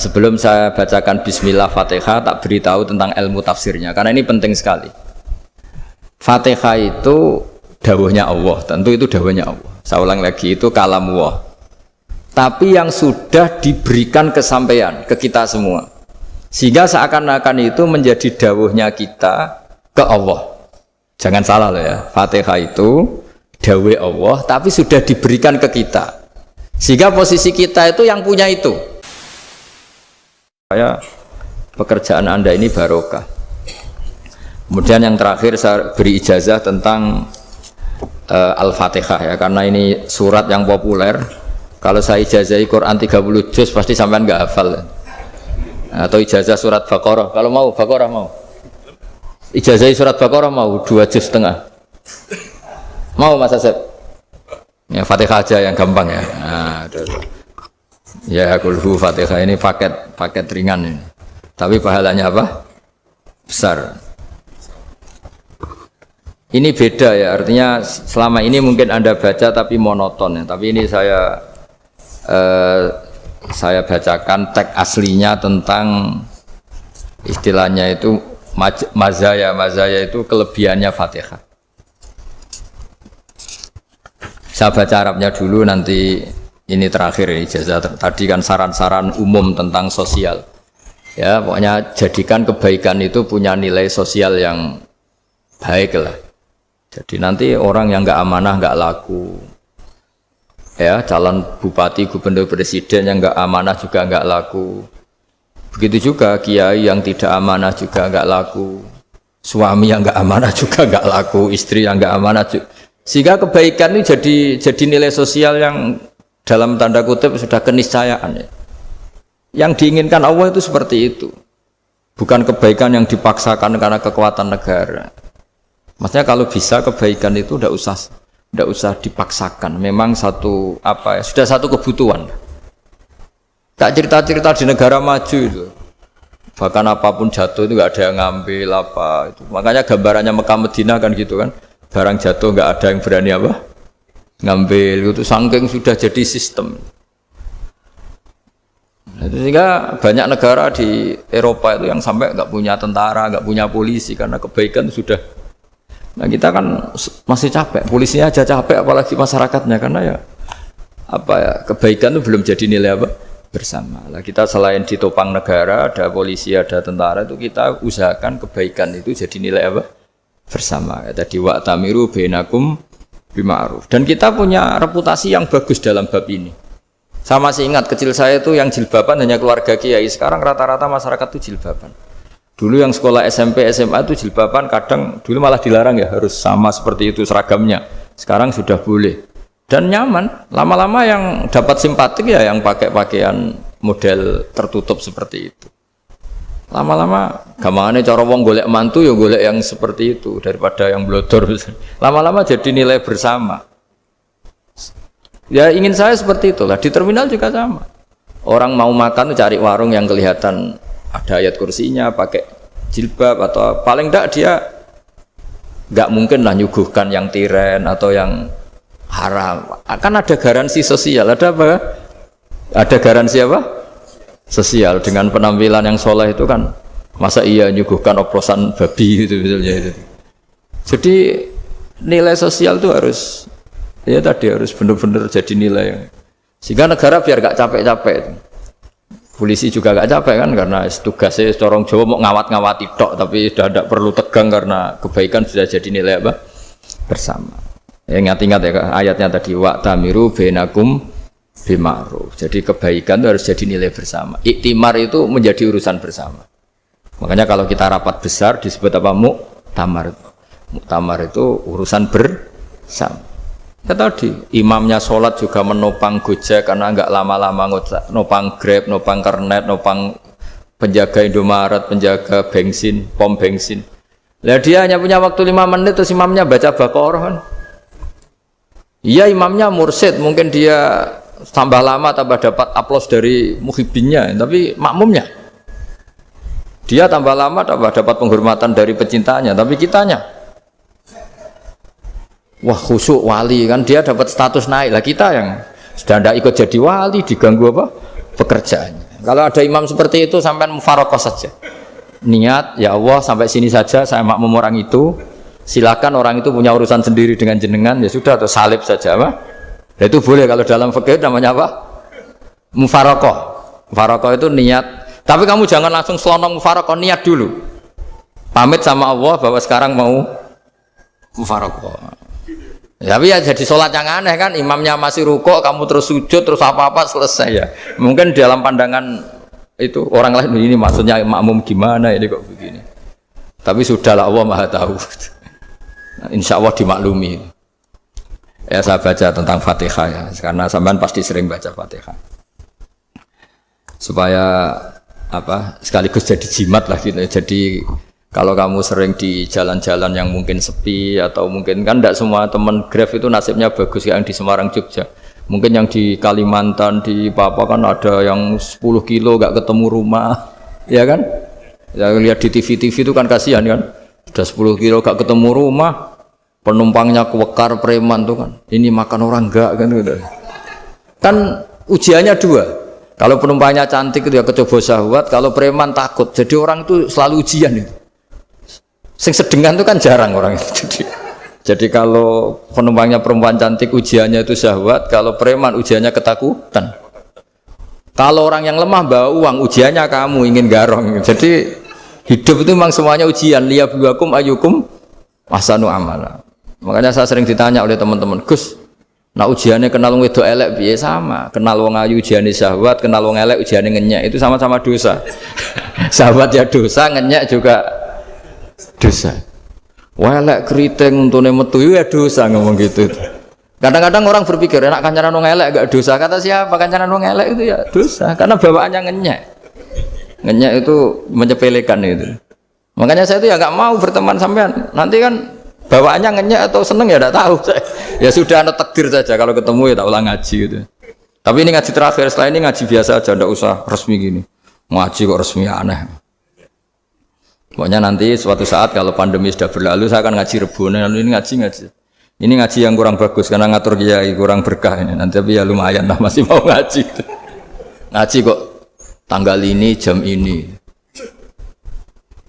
Sebelum saya bacakan Bismillah Fatihah, tak beritahu tentang ilmu tafsirnya, karena ini penting sekali. Fatihah itu dawuhnya Allah, tentu itu dawuhnya Allah. Saya ulang lagi, itu kalam Allah. Tapi yang sudah diberikan kesampaian ke kita semua, sehingga seakan-akan itu menjadi dawuhnya kita ke Allah. Jangan salah loh ya, Fatihah itu dawuh Allah, tapi sudah diberikan ke kita, sehingga posisi kita itu yang punya itu. Saya pekerjaan Anda ini barokah. Kemudian yang terakhir saya beri ijazah tentang Al-Fatihah ya, karena ini surat yang populer. Kalau saya ijazahi Quran 30 juz pasti sampean nggak hafal ya. Atau ijazah surat Baqarah, kalau mau Baqarah mau. Ijazahi surat Baqarah mau 2 juz setengah. Mau Mas Asep? Ya Fatihah aja yang gampang ya. Nah, ya kulhu Fatihah ini paket ringan ini. Tapi pahalanya apa? Besar. Ini beda ya, artinya selama ini mungkin Anda baca tapi monoton ya. Tapi ini saya bacakan teks aslinya tentang istilahnya itu mazaya itu kelebihannya Fatihah. Saya baca Arabnya dulu, nanti ini terakhir ini ijazah. Tadi kan saran-saran umum tentang sosial. Ya, pokoknya jadikan kebaikan itu punya nilai sosial yang baik lah. Jadi nanti orang yang nggak amanah nggak laku. Ya, calon bupati, gubernur, presiden yang nggak amanah juga nggak laku. Begitu juga kiai yang tidak amanah juga nggak laku. Suami yang nggak amanah juga nggak laku. Istri yang nggak amanah juga. Sehingga kebaikan ini jadi nilai sosial yang dalam tanda kutip sudah keniscayaan ya. Yang diinginkan Allah itu seperti itu, bukan kebaikan yang dipaksakan karena kekuatan negara. Maksudnya kalau bisa kebaikan itu tidak usah dipaksakan, memang sudah satu kebutuhan. Tak cerita-cerita di negara maju itu, bahkan apapun jatuh itu nggak ada yang ngambil apa itu. Makanya gambarannya Mekah Medina kan gitu kan, barang jatuh nggak ada yang berani apa ngambil, itu saking sudah jadi sistem. Sehingga banyak negara di Eropa itu yang sampai nggak punya tentara, nggak punya polisi karena kebaikan sudah. Nah kita kan masih capek, polisinya aja capek, apalagi masyarakatnya, karena ya kebaikan itu belum jadi nilai bersama. Nah, kita selain ditopang negara, ada polisi, ada tentara, itu kita usahakan kebaikan itu jadi nilai bersama. Tadi wa'tamiru bainakum bima'ruf. Dan kita punya reputasi yang bagus dalam bab ini. Saya masih ingat kecil saya itu yang jilbaban hanya keluarga kiai. Sekarang rata-rata masyarakat itu jilbaban. Dulu yang sekolah SMP, SMA itu jilbaban kadang dulu malah dilarang ya, harus sama seperti itu seragamnya. Sekarang sudah boleh. Dan nyaman. Lama-lama yang dapat simpatik ya yang pakai pakaian model tertutup seperti itu. Lama-lama gampangane cara wong golek mantu ya golek yang seperti itu daripada yang blodor. Lama-lama jadi nilai bersama. Ya ingin saya seperti itulah. Di terminal juga sama. Orang mau makan cari warung yang kelihatan ada ayat kursinya, pakai jilbab, atau paling enggak dia enggak mungkin lah nyuguhkan yang tiren atau yang haram. Akan ada garansi sosial. Ada apa? Ada garansi apa? Sosial. Dengan penampilan yang soleh itu kan, masa iya nyuguhkan oplosan babi gitu misalnya itu. Jadi nilai sosial itu harus harus benar-benar jadi nilai, sehingga negara biar gak capek-capek. Polisi juga gak capek kan, karena tugasnya corong Jawa mau ngawat-ngawati tok, tapi sudah tidak perlu tegang karena kebaikan sudah jadi nilai bersama. Ingat-ingat ya ayatnya tadi, wa'tamiru bainakum bima'ruf. Jadi kebaikan itu harus jadi nilai bersama. Iktimar itu menjadi urusan bersama. Makanya kalau kita rapat besar disebut apa? Muktamar. Muktamar itu urusan bersama. Ya tadi imamnya sholat juga menopang Gojek karena enggak lama-lama nopang Grab, nopang Kernet, nopang penjaga Indomaret, penjaga bensin, pom bensin. Lah dia hanya punya waktu 5 menit terus imamnya baca Baqarah kan. Iya imamnya mursyid, mungkin dia tambah lama tambah dapat aplaus dari muhibbinnya, tapi makmumnya dia tambah lama tambah dapat penghormatan dari pecintanya, tapi kitanya wah khusyuk wali kan, dia dapat status naik lah. Kita yang sudah tidak ikut jadi wali diganggu apa pekerjaannya. Kalau ada imam seperti itu sampai mufarokoh saja. Niat, ya Allah sampai sini saja saya makmum orang itu. Silakan orang itu punya urusan sendiri dengan jenengan, ya sudah atau salib saja apa? Ya, itu boleh kalau dalam fikih namanya apa? Mufarokoh. Mufarokoh itu niat. Tapi kamu jangan langsung selonong mufarokoh, niat dulu. Pamit sama Allah bahwa sekarang mau mufarokoh. Tapi ya jadi sholat yang aneh kan, imamnya masih rukuk, kamu terus sujud, terus apa-apa selesai ya. Mungkin dalam pandangan itu orang lain ini maksudnya makmum gimana ini kok begini. Tapi sudahlah Allah Maha tahu. Insya Allah dimaklumi. Ya saya baca tentang Fatihah ya, karena sampean pasti sering baca Fatihah. Supaya apa sekaligus jadi jimat lah gitu. Jadi kalau kamu sering di jalan-jalan yang mungkin sepi atau mungkin kan tidak semua teman Grab itu nasibnya bagus yang di Semarang Jogja. Mungkin yang di Kalimantan di Papua kan ada yang 10 kilo gak ketemu rumah, ya kan? Ya lihat di TV-TV itu kan kasihan kan. Sudah 10 kilo gak ketemu rumah, penumpangnya kewekar preman tuh kan. Ini makan orang enggak kan gitu. Kan ujiannya dua. Kalau penumpangnya cantik itu ya kecoba syahwat, kalau preman takut. Jadi orang itu selalu ujian itu. Sing sedengan itu kan jarang orang itu. Jadi kalau penumpangnya perempuan cantik ujiannya itu syahwat, kalau preman ujiannya ketakutan. Kalau orang yang lemah bawa uang ujiannya kamu ingin garong. Jadi hidup itu memang semuanya ujian. Liyabluwakum ayyukum ahsanu amala. Makanya saya sering ditanya oleh teman-teman, Gus, nah ujiannya kenal wong wedok elek piye sama? Kenal wong ayu ujiannya syahwat, kenal wong elek ujiannya ngenyek, itu sama-sama dosa. Syahwat ya dosa, ngenyek juga dosa. Welek keriting untune metu ya dosa ngomong gitu. Kadang-kadang orang berpikir enak kancanan wong elek gak dosa. Kata siapa kancanan wong elek itu ya dosa karena bawaannya ngenyek. Ngenyek itu menyepelekan itu. Makanya saya itu ya nggak mau berteman sampean. Nanti kan bawaannya ngenyek atau seneng ya tidak tahu. Ya sudah ada takdir saja kalau ketemu ya tak ulang ngaji gitu. Tapi ini ngaji terakhir, setelah ini ngaji biasa aja, tidak usah resmi gini. Ngaji kok resmi aneh. Pokoknya nanti suatu saat kalau pandemi sudah berlalu saya akan ngaji Rebona, ini ngaji. Ini ngaji yang kurang bagus karena ngatur kiai kurang berkah ini. Nanti tapi ya lumayan lah masih mau ngaji. Ngaji kok tanggal ini jam ini.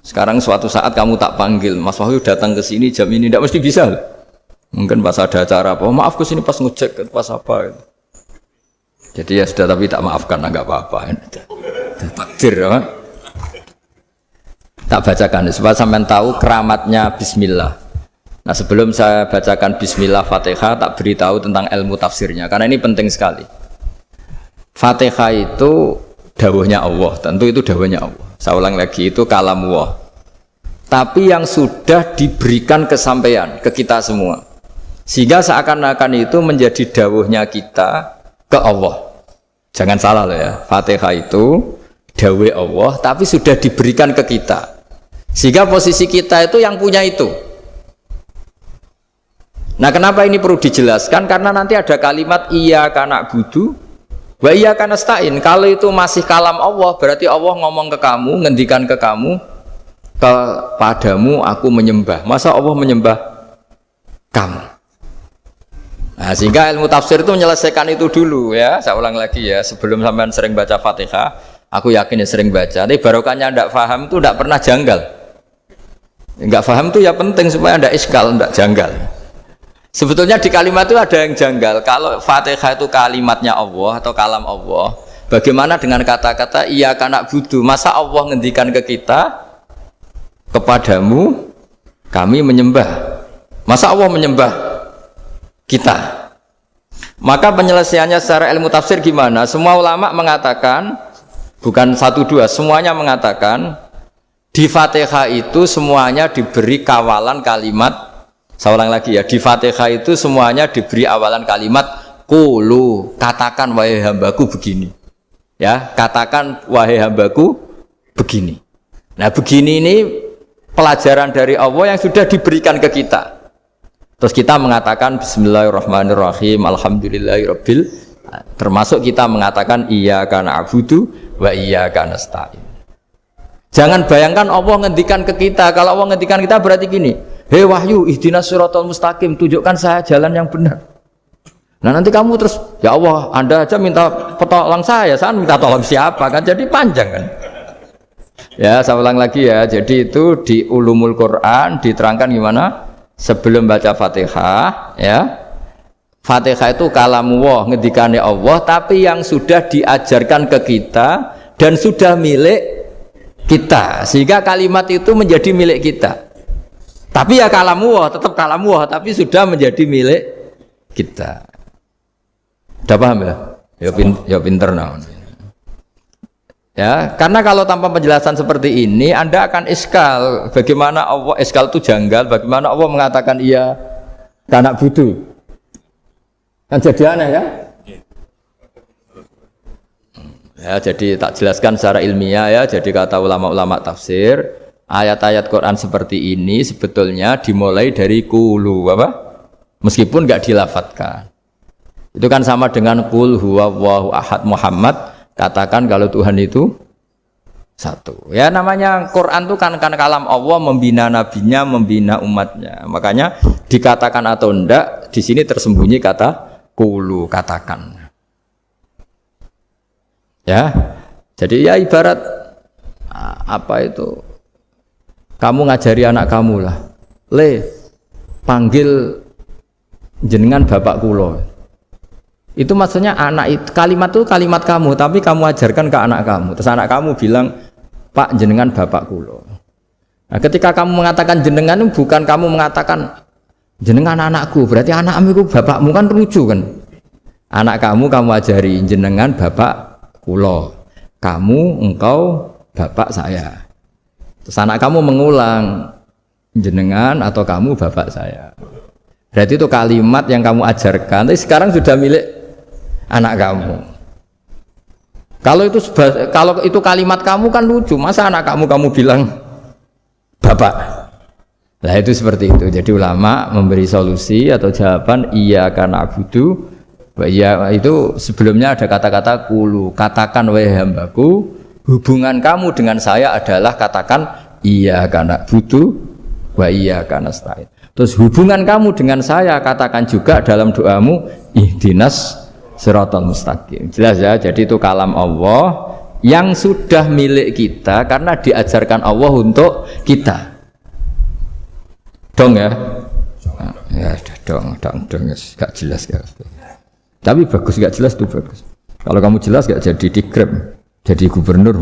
Sekarang suatu saat kamu tak panggil, Mas Wahyu datang ke sini jam ini tidak mesti bisa. Mungkin pas ada acara apa, oh, maaf ke sini pas ngecek pas apa. Jadi ya sudah tapi tak maafkan enggak apa-apa. Takdir ya. Tak bacakan supaya sampean tahu keramatnya bismillah. Nah, sebelum saya bacakan bismillah Fatihah tak beritahu tentang ilmu tafsirnya karena ini penting sekali. Fatihah itu dawuhnya Allah, tentu itu dawuhnya Allah. Saya ulang lagi itu kalam Allah. Tapi yang sudah diberikan kesampaian ke kita semua. Sehingga seakan-akan itu menjadi dawuhnya kita ke Allah. Jangan salah loh ya. Fatihah itu dawuh Allah tapi sudah diberikan ke kita. Sehingga posisi kita itu yang punya itu. Nah kenapa ini perlu dijelaskan? Karena nanti ada kalimat iyyaka na'budu wa iyyaka nasta'in. Kalau itu masih kalam Allah, berarti Allah ngomong ke kamu, ngendikan ke kamu, kepadamu aku menyembah. Masa Allah menyembah kamu? Nah sehingga ilmu tafsir itu menyelesaikan itu dulu ya. Saya ulang lagi ya, sebelum sampean sering baca Fatihah, aku yakin ya sering baca. Tapi barokahnya tidak paham itu tidak pernah janggal. Enggak paham itu ya penting supaya tidak iskal, tidak janggal. Sebetulnya di kalimat itu ada yang janggal. Kalau Fatihah itu kalimatnya Allah atau kalam Allah, bagaimana dengan kata-kata iyyaka na'budu? Masa Allah ngendikan ke kita, kepadamu kami menyembah. Masa Allah menyembah kita? Maka penyelesaiannya secara ilmu tafsir gimana? Semua ulama mengatakan, bukan satu dua, semuanya mengatakan di Fatihah itu semuanya diberi kawalan kalimat. Saya ulang lagi ya, di Fatihah itu semuanya diberi awalan kalimat qulu, katakan wahai hambaku begini. Ya, katakan wahai hambaku begini. Nah, begini ini pelajaran dari Allah yang sudah diberikan ke kita. Terus kita mengatakan bismillahirrahmanirrahim, alhamdulillahirabbil, termasuk kita mengatakan iyyaka na'budu wa iyyaka nasta'in. Jangan bayangkan Allah ngendikan ke kita. Kalau Allah ngendikan kita berarti gini, hei Wahyu ihdinas siratal mustaqim, tunjukkan saya jalan yang benar. Nah nanti kamu terus, ya Allah, Anda aja minta tolong saya minta tolong siapa kan? Jadi panjang kan? Ya, saya ulang lagi ya. Jadi itu di Ulumul Quran diterangkan gimana? Sebelum baca Fatihah, ya. Fatihah itu kalamullah, ngendikane Allah, tapi yang sudah diajarkan ke kita dan sudah milik kita. Sehingga kalimat itu menjadi milik kita. Tapi ya kalamullah, tetap kalamullah, tapi sudah menjadi milik kita. Udah paham ya? Ya pinter naon. Ya, karena kalau tanpa penjelasan seperti ini Anda akan iskal. Bagaimana Allah, iskal itu janggal, bagaimana Allah mengatakan iya karena butuh. Kan jadi aneh ya? Ya, jadi tak jelaskan secara ilmiah ya. Jadi kata ulama-ulama tafsir, ayat-ayat Quran seperti ini sebetulnya dimulai dari qulu apa? Meskipun enggak dilafatkan. Itu kan sama dengan qul huwallahu ahad Muhammad, katakan kalau Tuhan itu satu. Ya namanya Quran itu kan kalam Allah, membina nabinya, membina umatnya. Makanya dikatakan atau enggak, di sini tersembunyi kata qulu, katakan. Ya. Jadi ya ibarat apa itu? Kamu ngajari anak kamu lah. Panggil jenengan bapak kula. Itu maksudnya anak itu, kalimat itu kalimat kamu, tapi kamu ajarkan ke anak kamu. Terus anak kamu bilang, Pak jenengan bapak kula. Nah, ketika kamu mengatakan jenengan, bukan kamu mengatakan jenengan anakku, berarti anakmu itu bapakmu, kan lucu kan? Anak kamu ajari jenengan bapak kula. Kamu engkau bapak saya. Terus anak kamu mengulang jenengan atau kamu bapak saya. Berarti itu kalimat yang kamu ajarkan, tapi sekarang sudah milik anak kamu. Kalau itu kalimat kamu kan lucu, masa anak kamu bilang bapak. Nah itu seperti itu. Jadi ulama memberi solusi atau jawaban iyyaka na'budu wa iya, itu sebelumnya ada kata-kata qulu, katakan wahai hambaku, hubungan kamu dengan saya adalah katakan iyyaka na'budu wa iyyaka nasta'in. Terus hubungan kamu dengan saya katakan juga dalam doamu ihdinas siratal mustaqim. Jelas ya, jadi itu kalam Allah yang sudah milik kita karena diajarkan Allah untuk kita. Dong ya? Ya dong, gak jelas gak. Tapi bagus, gak jelas itu bagus. Kalau kamu jelas gak jadi dikrep, jadi gubernur.